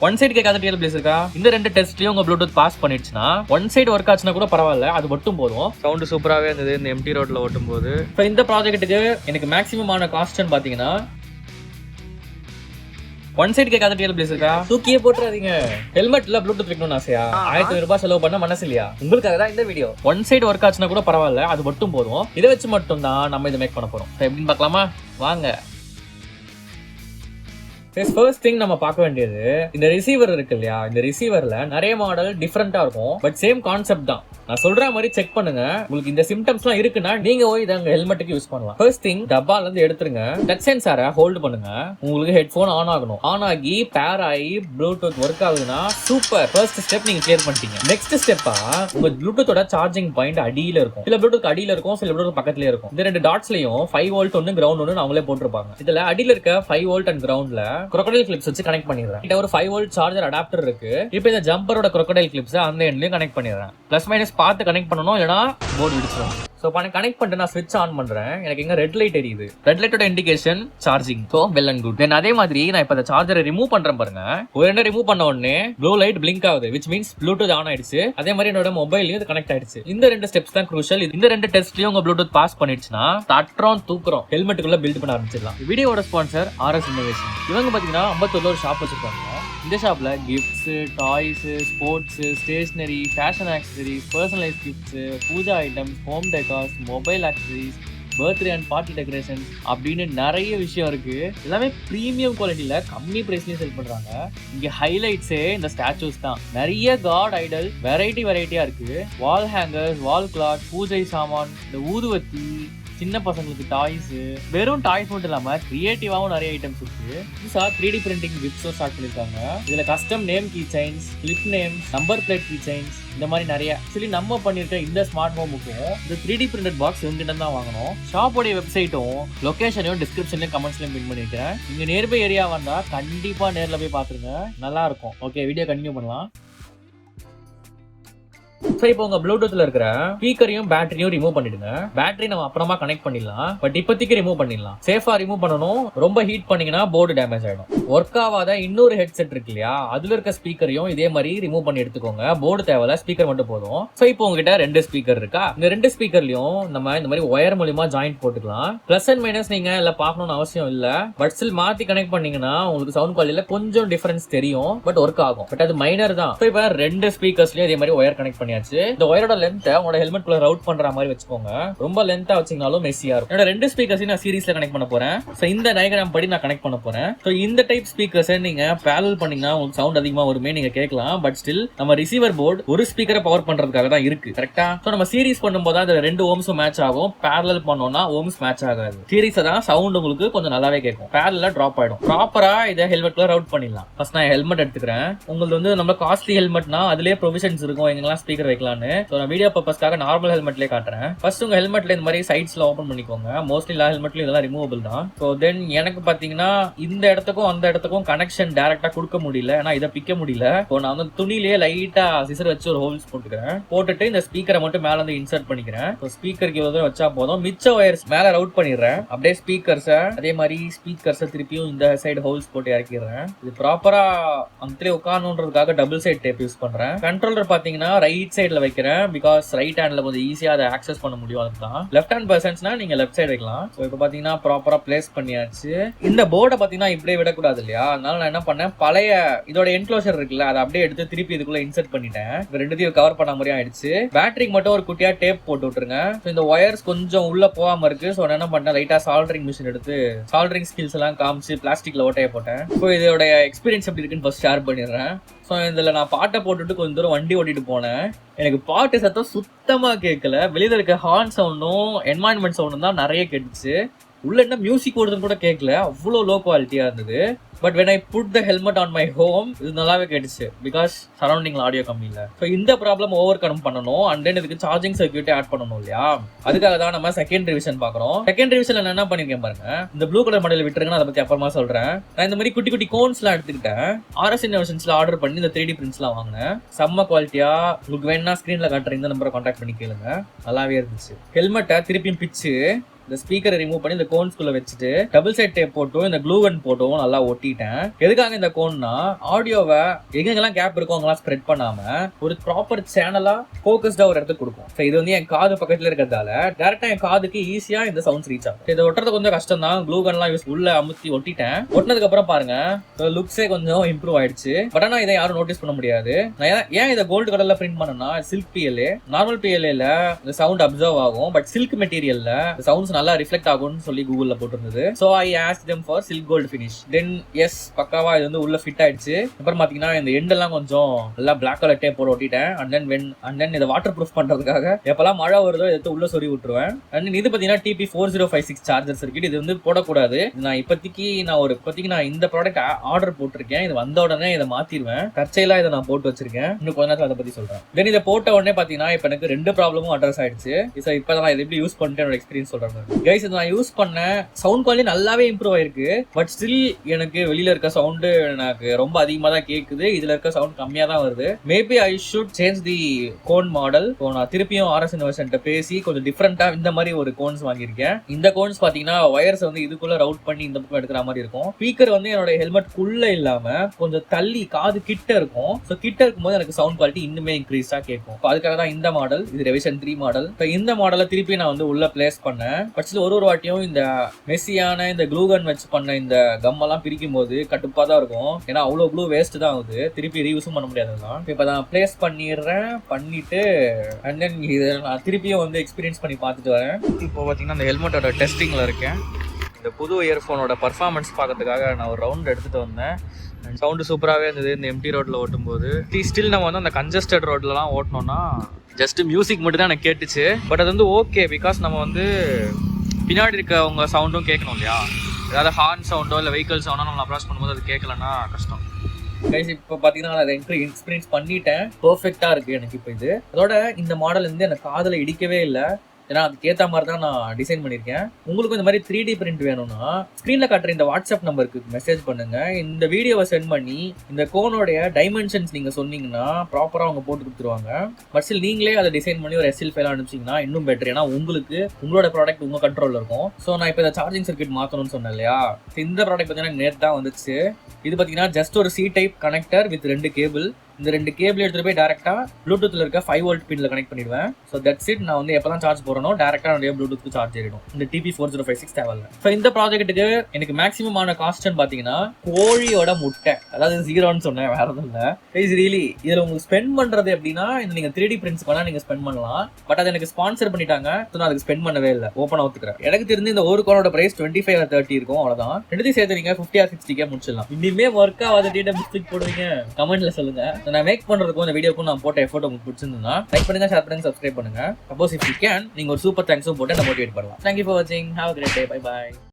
One side கேட்காத டிஎல் place இருக்கா? இந்த ரெண்டு டெஸ்ட்லயும் உங்க ப்ளூடூத் பாஸ் பண்ணிடுச்சுன்னா ஒன் சைடு ஒர்க் ஆச்சுன்னா கூட பரவாயில்ல, அது மட்டும் போதும். சவுண்ட் சூப்பராகவே இருந்தது இந்த எம்டி ரோட்ல ஓட்டும் போது. இப்போ இந்த ப்ராஜெக்ட்டுக்கு எனக்கு மேக்ஸிமம் ஆன காஸ்ட்னு பாத்தீங்கன்னா ஒன் சைடு கேட்காத டிஎல் பிளேஸ் இருக்கா? தூக்கியே போட்டுறாதீங்க. ஹெல்மெட்ல ப்ளூடூத் வைக்கணும்னு ஆசையா? 1000 ரூபாய் செலவு பண்ண மனசு இல்லையா? உங்களுக்காக தான் இந்த வீடியோ. ஒன் சைடு ஒர்க் ஆச்சுன்னா கூட பரவாயில்ல, அது மட்டும் போதும். இதை வச்சு மட்டும் தான் நம்ம இதை மேக் பண்ண போறோம். எப்படின்னு பார்க்கலாமா? வாங்க. ஃபர்ஸ்ட் திங் நம்ம பார்க்க வேண்டியது இந்த ரிசீவர் இருக்கு இல்லையா? இந்த ரிசீவர்ல நிறைய மாடல் டிஃபரெண்டா இருக்கும், பட் சேம் கான்செப்ட் தான். நான் சொல்ற மாதிரி செக் பண்ணுங்க. உங்களுக்கு இந்த சிம்டம்ஸ்லாம் இருக்குன்னா நீங்க போய் இதை உங்க ஹெல்மெட்டுக்கு யூஸ் பண்ணலாம். ஃபர்ஸ்ட் திங், டப்பால இருந்து எடுத்துருங்க. டச் சென்சாரை ஹோல்ட் பண்ணுங்க. உங்களுக்கு ஹெட்போன் ஆன் ஆகணும். ஆன் ஆகி பேர் ஆகி ப்ளூடூத் ஒர்க் ஆகுதுன்னா சூப்பர். ஃபர்ஸ்ட் ஸ்டெப் நீங்க கிளியர் பண்ணிட்டீங்க. நெக்ஸ்ட் ஸ்டெப்பா, உங்க ப்ளூடூத்தோட சார்ஜிங் பாயிண்ட் அடியில இருக்கும். சில ப்ளூடூத் அடியில இருக்கும், சில ப்ளூடூத் பக்கத்துலயே இருக்கும். இந்த ரெண்டு டாட்ஸ்லயும் 5 வோல்ட் ஒன்னு, கிரவுண்ட் ஒன்னு அவங்களே போட்டிருப்பாங்க. இதுல அடியில இருக்க 5 வோல்ட் அண்ட் கிரவுண்ட்ல crocodile clips வச்சு கனெக்ட் பண்ணிடுறேன். இது ஒரு 5 வோல்ட் சார்ஜர் அடாப்டர் இருக்கு. இப்போ இந்த ஜம்பரோட crocodile clips அந்த எண்ட்லயும் கனெக்ட் பண்ணிடுறேன். பிளஸ் மைனஸ் பார்த்து கனெக்ட் பண்ணனும், இல்லனா போர்டு வெடிச்சிரும். சோ கனெக்ட் பண்ணிட்டு நான் ஸ்விட்ச் ஆன் பண்றேன். எனக்கு எங்க ரெட் லைட் எரியுது. ரெட் லைட்டோட indication charging. So well and good. Then அதே மாதிரி நான் இப்ப அந்த சார்ஜரை ரிமூவ் பண்றேன் பாருங்க. ஒரு என்ன ரிமூவ் பண்ண உடனே ப்ளூ லைட் பிளிங்க் ஆகுது, which means ப்ளூடூத் ஆன் ஆயிடுச்சு. அதே மாதிரி என்னோட மொபைல்லயும் இது கனெக்ட் ஆயிடுச்சு. இந்த ரெண்டு ஸ்டெப்ஸ் தான் crucial. இந்த ரெண்டு டெஸ்ட்லயும் உங்க ப்ளூடூத் பாஸ் பண்ணிடுச்சுனா தட்றோம் தூக்குறோம் ஹெல்மெட்டுக்குள்ள பில்ட் பண்ண ஆரம்பிச்சிடலாம். வீடியோட ஸ்பான்சர் RS இன்னோவேஷன். இவங்க பாத்தீங்கன்னா 51 ஒரு ஷாப் வச்சிருக்காங்க. இந்த ஷாப்ல gifts, toys, sports, stationery, fashion accessories, personalise gifts, pooja items, home decors, mobile accessories, birthday and party decoration அப்படின்னு நிறைய விஷயம் இருக்கு. எல்லாமே பிரீமியம் குவாலிட்டியில கம்மி பிரைஸ்லயும் செல் பண்றாங்க. இங்க ஹைலைட்ஸே இந்த ஸ்டாச்சூஸ் தான். நிறைய காட் ஐடல் வெரைட்டியா இருக்கு. வால் ஹேங்கர்ஸ், வால் கிளாத், பூஜை சாமான், இந்த ஊதுவத்தி, சின்ன பசங்களுக்கு டாய்ஸ், வெறும் டாய்ஸ் மட்டும் இல்லாம கிரியேட்டிவாவும் நிறைய ஐட்டம்ஸ் இருக்கு. புதுசா 3D பிரிண்டிங் கிஃப்ட்ஸும் ஸ்டார்ட் பண்ணிருக்காங்க. இதுல custom name key chains, clip names, number plate key chains, இந்த மாதிரி நிறைய. ஆக்சுவலி நம்ம பண்ணிருக்க இந்த ஸ்மார்ட் ஹோமுக்கும் இந்த 3D பிரிண்டட் பாக்ஸ் இவங்கிட்ட தான் வாங்கணும். ஷாப்போடைய வெப்சைட்டும் லொகேஷனையும் டிஸ்கிரிப்ஷன்லயும் கமெண்ட்ஸ்லயும் பின் பண்ணிருக்கேன். நீங்க நியர்பை ஏரியா வந்தா கண்டிப்பா நேர்ல போய் பாத்துருங்க, நல்லா இருக்கும். ஓகே, வீடியோ கண்டினியூ பண்ணலாம். இப்போ உங்க ப்ளூடூத்ல இருக்கிற ஸ்பீக்கரையும் பேட்டரியும் ரிமூவ் பண்ணிடுங்க. பேட்டரி நம்ம அப்புறமா கனெக்ட் பண்ணிடலாம், பட் இப்போதைக்கு ரிமூவ் பண்ணிடலாம். சேஃபா ரிமூவ் பண்ணணும். ரொம்ப ஹீட் பண்ணீங்கன்னா போர்டு டேமேஜ் ஆயிடும். ஒர்க் ஆகாத இன்னொரு ஹெட்செட் இருக்கு இல்லையா, அதுல இருக்க ஸ்பீக்கரையும் இதே மாதிரி ரிமூவ் பண்ணி எடுத்துக்கோங்க. போர்டு தேவையில்ல, ஸ்பீக்கர் மட்டும் போதும். சோ இப்போ உங்ககிட்ட ரெண்டு ஸ்பீக்கர் இருக்கா? இந்த ரெண்டு ஸ்பீக்கர்லயும் நம்ம இந்த மாதிரி ஒயர் மூலமா ஜாயிண்ட் போட்டுக்கலாம். பிளஸ் அண்ட் மைனஸ் நீங்க இல்ல பாக்கணும்னு அவசியம் இல்ல, பட் ஸ்டில் மாத்தி கனெக்ட் பண்ணீங்கன்னா உங்களுக்கு சவுண்ட் குவாலிட்டியில கொஞ்சம் டிஃபரன்ஸ் தெரியும், பட் ஒர்க் ஆகும். பட் அது மைனர் தான். இப்போ ரெண்டு ஸ்பீக்கர்ஸ்லயும் இதே மாதிரி ஒயர் கனெக்ட் பண்ணியாச்சு. இந்த ஒயரோட லென்த்தை உங்களோட ஹெல்மெட் குள்ள ரவுட் பண்ற மாதிரி வச்சுக்கோங்க. ரொம்ப லென்த்தா வச்சீங்கனாலும் மெஸ்ஸியா இருக்கும். என்னோட ரெண்டு ஸ்பீக்கர்ஸையும் நான் சீரிஸ்ல கனெக்ட் பண்ண போறேன். சோ இந்த டயகிராம் படி நான் கனெக்ட் பண்ண போறேன். சோ இந்த டைப் ஸ்பீக்கர்ஸ் நீங்க பேரலல் பண்ணீங்கன்னா உங்களுக்கு சவுண்ட் அதிகமா வருமே நீங்க கேட்கலாம், பட் ஸ்டில் நம்ம ரிசீவர் போர்டு ஒரு ஸ்பீக்கரை பவர் பண்றதுக்காக தான் இருக்கு, கரெக்டா? சோ நம்ம சீரிஸ் பண்ணும்போது அந்த ரெண்டு ஓம்ஸும் மேட்ச் ஆகும். பேரலல் பண்ணோம்னா ஓம்ஸ் மேட்ச் ஆகாது. சீரிஸ் தான் சவுண்ட் உங்களுக்கு கொஞ்சம் நல்லாவே கேட்கும். பேரலல் டிராப் ஆயிடும். ப்ராப்பரா இதை ஹெல்மெட்ல ரவுட் பண்ணிடலாம். ஃபர்ஸ்ட் நான் ஹெல்மெட் எடுத்துக்கிறேன். உங்களுக்கு வந்து நம்ம காஸ்ட்லி ஹெல்மெட்னா அதுலயே ப்ரொவிஷன்ஸ் இருக்கும் எங்கெல்லாம் ஸ்பீக்கர் வைக்கலாம்னு. நான் வீடியோ பர்பஸ்க்காக நார்மல் ஹெல்மெட்லயே காட்டுறேன். ஃபர்ஸ்ட் உங்க ஹெல்மெட்ல இந்த மாதிரி சைட்ஸ்ல ஓபன் பண்ணிக்கோங்க. மோஸ்ட்லி எல்லா ஹெல்மெட்லயும் இதெல்லாம் ரிமூவபிள் தான். சோ தென் எனக்கு பாத்தீங்கன்னா இந்த இடத்துக்கும் அந்த இடத்துக்கும் கனெக்ஷன் டைரக்டா கொடுக்க முடியல, ஏன்னா இதை பிக்க முடியல. சோ நான் வந்து துணிலேயே லைட்டா சிசர் வச்சு ஒரு ஹோல்ஸ் போட்டுக்கிறேன். போட்டுட்டு இந்த ஸ்பீக்கரை மட்டும் மேல வந்து இன்சர்ட் பண்ணிக்கிறேன். ஸ்பீக்கருக்கு இவ்வளவு வச்சா போதும். மிச்ச ஒயர்ஸ் மேல ரவுட் பண்ணிடுறேன். அப்படியே ஸ்பீக்கர்ஸ அதே மாதிரி ஸ்பீக்கர்ஸ திருப்பியும் இந்த சைடு ஹோல்ஸ் போட்டு இறக்கிடுறேன். இது ப்ராப்பரா அங்கே உட்காரணுன்றதுக்காக டபுள் சைட் டேப் யூஸ் பண்றேன். கண்ட்ரோலர் பாத்தீங்கன்னா ரைட் சைட்ல வைக்கிறேன், பிகாஸ் ரைட் ஹேண்ட்ல கொஞ்சம் ஈஸியா அதை ஆக்சஸ் பண்ண முடியும். அதுதான் லெஃப்ட் ஹேண்ட் பர்சன்ஸ்னா நீங்க லெஃப்ட் சைடு வைக்கலாம். சோ இப்போ பாத்தீங்கன்னா ப்ராப்பரா பிளேஸ் பண்ணியாச்சு. இந்த போர்டை பாத்தீங்கன்னா இப்படியே விடக்கூடாது இல்லையா, அதனால நான் என்ன பண்ணேன், பழைய இதோட என்க்ளோஷர் இருக்குல்ல அதை அப்படியே எடுத்து திருப்பி இதுக்குள்ள இன்சர்ட் பண்ணிட்டேன். ரெண்டுத்தையும் கவர் பண்ண மாதிரி ஆயிடுச்சு. பேட்டரிக்கு மட்டும் ஒரு குட்டியா டேப் போட்டு விட்டுருங்க. இந்த ஒயர்ஸ் கொஞ்சம் உள்ள போகாம இருக்கு. சோ என்ன பண்ணேன், லைட்டா சால்டரிங் மிஷின் எடுத்து சால்டரிங் ஸ்கில்ஸ் எல்லாம் காமிச்சு பிளாஸ்டிக்ல ஓட்டைய போட்டேன். ஸோ இதோட எக்ஸ்பீரியன்ஸ் எப்படி இருக்குன்னு ஃபர்ஸ்ட் ஷேர் பண்ணிடுறேன். ஸோ இதில் நான் பாட்டை போட்டுட்டு கொஞ்சம் தூரம் வண்டி ஓட்டிட்டு போனேன். எனக்கு பாட்டு சத்தம் சுத்தமாக கேட்கல. வெளியில் இருக்க ஹார்ன் சவுண்டும் என்வாயன்மெண்ட் சவுண்டும் தான் நிறைய கேட்டுச்சு. உள்ள என்ன மியூசிக் ஓடுதுன்னு கூட கேட்கல, அவ்வளோ லோ குவாலிட்டியா இருந்தது. But when I put the helmet on my home, இது நல்லாவே கேட்டுச்சு, பிகாஸ் சரௌண்டிங்ல ஆடியோ கம்மி இல்லை. ஸோ இந்த ப்ராப்ளம் ஓவர் கம் பண்ணணும். அண்ட் தென் இதுக்கு சார்ஜிங் சர்க்யூட்டே ஆட் பண்ணணும் இல்லையா, அதுக்காக தான் நம்ம செகண்ட் ரிவிஷன் பார்க்குறோம். செகண்ட் ரிவிஷன்ல நான் என்ன பண்ணிருக்கேன் பாருங்க, இந்த ப்ளூ கலர் மாடல் விட்டுருங்க, அதை பத்தி அப்புறமா சொல்றேன். நான் இந்த மாதிரி குட்டி குட்டி கோன்ஸ்லாம் எடுத்துக்கிட்டேன். RS இன்னோவேஷன்ஸ்ல ஆர்டர் பண்ணி இந்த 3D பிரிண்ட்ஸ்லாம் வாங்கினேன். செம்ம குவாலிட்டியா. உங்களுக்கு வேணா ஸ்கிரீன்ல காட்டுற இந்த நம்பரை கான்டாக்ட் பண்ணி கேளுங்க, நல்லாவே இருந்துச்சு. ஹெல்மெட்டை திருப்பியும் பிச்சு இந்த ஸ்பீக்கரை ரிமூவ் பண்ணி இந்த கோன்ஸ்குள்ள வச்சுட்டு டபுள் சைட் டேப் போட்டும் இந்த க்ளூ கன் போட்டும் நல்லா ஒட்டிட்டேன். எதுக்காக இந்த கோன்னா ஆடியோவை எங்கெங்கெல்லாம் கேப் இருக்கோ அங்கெல்லாம் ஸ்ப்ரெட் பண்ணாம ஒரு ப்ராப்பர் சேனலா ஃபோக்கஸ்டா ஒரு இடத்துக்கு கொடுக்கும். இது வந்து என் காது பக்கத்துல இருக்கிறதால டேரக்டா என் காதுக்கு ஈஸியா இந்த சவுண்ட்ஸ் ரீச் ஆகும். இதை ஒட்டுறது கொஞ்சம் கஷ்டம் தான். க்ளூ கன்லாம் யூஸ் உள்ள அமுத்தி ஒட்டிட்டேன். ஒட்டினதுக்கு அப்புறம் பாருங்க லுக்ஸே கொஞ்சம் இம்ப்ரூவ் ஆயிடுச்சு. பட் ஆனா இதை யாரும் நோட்டீஸ் பண்ண முடியாது. ஏன் இதை கோல்டு கலர்ல பிரிண்ட் பண்ணனா சில்க் பிஎல்ஏ நார்மல் பிஎல்ஏல இந்த சவுண்ட் அப்சர்வ் ஆகும். பட் சில்க் மெட்டீரியல்ல சவுண்ட்ஸ் நல்லா ரிஃப்ளெக்ட் ஆகும்னு சொல்லி கூகுள்ல போட்டிருந்தது. So I ask them for silk gold finish. Then yes பக்காவா இது வந்து உள்ள ஃபிட் ஆயிடுச்சு. அப்புறம் பாத்தீங்கன்னா இந்த எண்ட் எல்லாம் கொஞ்சம் நல்லா பிளாக் கலர் டேப் போட்டு ஒட்டிட்டேன். and then இதை வாட்டர் ப்ரூஃப் பண்றதுக்காக எப்பெல்லாம் மழை வருதோ எடுத்து உள்ள சொறி விட்டுருவேன். அண்ட் இது பாத்தீங்கன்னா TP4056 சார்ஜர் சர்க்கிட். இது வந்து போடக்கூடாது. நான் இப்போதைக்கு நான் இந்த ப்ராடக்ட் ஆர்டர் போட்டிருக்கேன். இது வந்த உடனே இதை மாத்திடுவேன். தற்செயலா இதை நான் போட்டு வச்சிருக்கேன். இன்னும் கொஞ்ச நேரத்தில் அதை பத்தி சொல்றேன். தென் இதை போட்ட உடனே பாத்தீங்கன்னா இப்ப எனக்கு 2 ப்ராப்ளமும் அட்ரஸ் ஆயிடுச்சு. இப்போ நான் இதை எப்படி யூஸ் பண்ணிட்டு என்னோட எக்ஸ்பீரியன்ஸ் சொல்றேன். கைஸ் இதை நான் யூஸ் பண்ணேன். சவுண்ட் குவாலிட்டி நல்லாவே இம்ப்ரூவ் ஆயிருக்கு. பட் ஸ்டில் எனக்கு வெளியில இருக்க சவுண்டு எனக்கு ரொம்ப அதிகமா தான் கேக்குது. இதுல இருக்க சவுண்ட் கம்மியா தான் வருது. Maybe I should change the cone model. நான் திருப்பியும் RS இன்வெர்ஷன் பேசி கொஞ்சம் டிஃப்ரெண்டா இந்த மாதிரி ஒரு கோன்ஸ் வாங்கியிருக்கேன். இந்த கோன்ஸ் பாத்தீங்கன்னா வயர்ஸ் வந்து இதுக்குள்ள ரவுட் பண்ணி இந்த பக்கம் எடுக்கிற மாதிரி இருக்கும். ஸ்பீக்கர் வந்து என்னோட ஹெல்மெட் குள்ள இல்லாம கொஞ்சம் தள்ளி காது கிட்ட இருக்கும். ஸோ கிட்ட இருக்கும்போது எனக்கு சவுண்ட் குவாலிட்டி இன்னுமே இன்க்ரீஸா கேட்கும். அதுக்காக தான் இந்த மாடல். இது ரெவிஷன் 3 மாடல். இந்த மாடலை திருப்பி நான் வந்து உள்ள பிளேஸ் பண்ணேன். பட் ஒரு வாட்டியும் இந்த மெஸ்ஸியான இந்த க்ளூ கன் வச்சு பண்ண இந்த கம் எல்லாம் பிரிக்கும் போது கட்டுப்பா தான் இருக்கும். ஏன்னா அவ்வளவு க்ளூ வேஸ்ட் தான் ஆகுது. திருப்பி ரீயூஸும் பண்ண முடியாதுதான். இப்போ நான் பிளேஸ் பண்ணிடுறேன். பண்ணிட்டு அண்ட் தென் இதை நான் திருப்பியும் வந்து எக்ஸ்பீரியன்ஸ் பண்ணி பார்த்துட்டு வரேன். இப்போ பார்த்தீங்கன்னா அந்த ஹெல்மெட்டோட டெஸ்டிங்ல இருக்கேன். இந்த புது இயர்ஃபோனோட பர்ஃபார்மன்ஸ் பார்க்கறதுக்காக நான் ஒரு ரவுண்ட் எடுத்துட்டு வந்தேன். சவுண்டு சூப்பராகவே இருந்தது இந்த எம்டி ரோட்டில் ஓட்டும்போது. ஸ்டில் நம்ம வந்து அந்த கன்ஜஸ்டட் ரோட்லலாம் ஓட்டினோம்னா ஜஸ்ட் மியூசிக் மட்டும் தான் எனக்கு கேட்டுச்சு. பட் அது வந்து ஓகே பிகாஸ் நம்ம வந்து பின்னாடி இருக்கவங்க சவுண்டும் கேட்கணும் இல்லையா. ஏதாவது ஹார்ன் சவுண்டோ இல்லை வெஹிக்கல் சவுண்டோ நம்ம அப்ரோச் பண்ணும்போது அது கேட்கலன்னா கஷ்டம். கைஸ் இப்போ பார்த்தீங்கன்னா நான் அதை எக்ஸ்பீரியன்ஸ் பண்ணிட்டேன். பர்ஃபெக்டாக இருக்குது எனக்கு இப்போ இது. அதோட இந்த மாடல் வந்து எனக்கு காதில் இடிக்கவே இல்லை. ஏன்னா அதுக்கேற்ற மாதிரி தான் நான் டிசைன் பண்ணியிருக்கேன். உங்களுக்கும் இந்த மாதிரி 3D பிரிண்ட் வேணும்னா ஸ்க்ரீனில் காட்டுற இந்த வாட்ஸ்அப் நம்பருக்கு மெசேஜ் பண்ணுங்க. இந்த வீடியோவை சென்ட் பண்ணி இந்த கோனோடைய டைமென்ஷன்ஸ் நீங்கள் சொன்னீங்கன்னா ப்ராப்பராக அவங்க போட்டு கொடுத்துருவாங்க. பட் ஸ்டில் நீங்களே அதை டிசைன் பண்ணி ஒரு SL ஃபைலாக அனுப்பிச்சிங்கன்னா இன்னும் பெட்டர். ஏன்னா உங்களுக்கு உங்களோட ப்ராடக்ட் உங்கள் கண்ட்ரோலில் இருக்கும். ஸோ நான் இப்போ இந்த சார்ஜிங் சர்க்கிட் மாற்றணும்னு சொன்னேன் இல்லையா. இந்த ப்ராடக்ட் பார்த்தீங்கன்னா நேற்று தான் வந்துச்சு. இது பார்த்தீங்கன்னா ஜஸ்ட் ஒரு C type connector with 2 cable. இந்த 2 கேபிள் எடுத்துட்டு போய் டேரக்டா ப்ளூடூத்ல இருக்க 5 வோல்ட் பின்ல கனெக்ட் பண்ணிடுவேன். So that's it. நான் வந்து எப்பதான் சார்ஜ் போறனோ டேரக்டா என்னுடைய ப்ளூடூத் சார்ஜ் ஏறிடும். இந்த TP4056 தேவையில்ல. ஸோ இந்த ப்ராஜெக்ட்டுக்கு எனக்கு மேக்ஸிமம் ஆன காஸ்ட்னு பாத்தீங்கன்னா கோழியோட முட்டை, அதாவது 0ன்னு சொன்னேன், வேற எதுவும் இல்லை. இஸ் ரியலி இதுல உங்களுக்கு ஸ்பெண்ட் பண்றது எப்படின்னா நீங்க 3D பிரிண்ட்ஸ் பண்ணா நீங்க ஸ்பெண்ட் பண்ணலாம். பட் அது எனக்கு ஸ்பான்சர் பண்ணிட்டாங்க. நான் அதுக்கு ஸ்பெண்ட் பண்ணவே இல்லை. ஓப்பனா ஒத்துக்கிறேன். எனக்கு தெரிஞ்சு இந்த ஒரு கோனோட பிரைஸ் 25 or 30 இருக்கும். அவ்வளவுதான். ரெண்டு சேர்த்து நீங்க 50 or 60 முடிச்சிடலாம். இனிமே ஒர்க் ஆகாத டீட்டா மிஸ்டேக் போடுவீங்க கமெண்ட்ல சொல்லுங்க. நான் மேக் பண்றதுக்கும் இந்த வீடியோக்கும் நான் போட்ட எஃபோர்ட் உங்களுக்கு பிடிச்சிருந்தா லைக் பண்ணுங்க, ஷேர் பண்ணுங்க, சப்ஸ்கிரைப் பண்ணுங்க. சப்போஸ் இஃப் யூ கேன் நீங்க ஒரு சூப்பர் தேங்க்ஸும் போட்டு என்ன மோட்டிவேட் பண்ணலாம். தேங்க்யூ ஃபார் வாட்சிங். Have a great day. Bye bye.